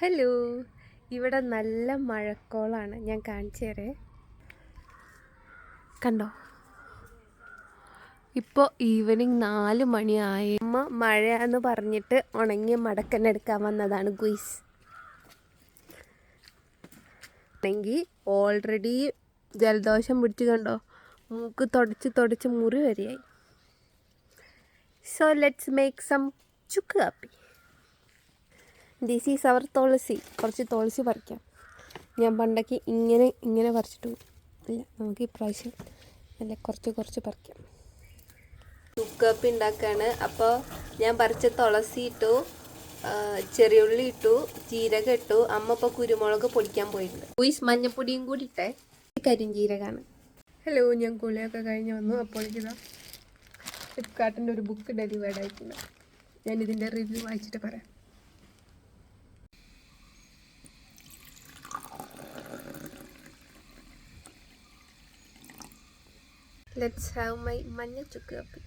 Hello, ഇവിടെ നല്ല മഴക്കോളാണ്. ഞാൻ കാണിച്ചു തരേ. കണ്ടോ, ഇപ്പോൾ ഈവനിങ് 4 മണിയായി. അമ്മ മഴയാന്ന് പറഞ്ഞിട്ട് ഉണങ്ങിയ മടക്കനെടുക്കാൻ വന്നതാണ് ഗുയ്സ്. ആണെങ്കിൽ ഓൾറെഡി ജലദോഷം പിടിച്ച് കണ്ടോ, മൂക്ക് തുടച്ച് മുറി വരെയായി. സോ ലെറ്റ്സ് മേക്ക് സം ചുക്ക് കാപ്പി. ദിസ് ഈസ് അവർ തുളസി. കുറച്ച് തുളസി പറിക്കാം. ഞാൻ പണ്ടൊക്കെ ഇങ്ങനെ പറിച്ചിട്ട് പോകും. അല്ല, നമുക്ക് ഇപ്രാവശ്യം നല്ല കുറച്ച് പറിക്കാം. ചുക്ക് കാപ്പി ഉണ്ടാക്കുകയാണ്. അപ്പോൾ ഞാൻ പറിച്ച തുളസി ഇട്ടു, ചെറിയുള്ളി ഇട്ടു, ജീരകം ഇട്ടു. അമ്മ ഇപ്പോൾ കുരുമുളക് പൊടിക്കാൻ പോയിട്ടുണ്ട്. ഉയ്സ് മഞ്ഞപ്പൊടിയും കൂടി ഇട്ടേ. കരിഞ്ജീരകമാണ്. ഹലോ, ഞാൻ കുളിയൊക്കെ കഴിഞ്ഞ് വന്നു. അപ്പോൾ ഇതാ ഫ്ലിപ്കാർട്ടിൻ്റെ ഒരു ബുക്ക് ഡെലിവേർഡ് ആയിട്ടുണ്ട്. ഞാനിതിൻ്റെ റിവ്യൂ വായിച്ചിട്ട് പറയാം. Let's have my manya chukku kapi.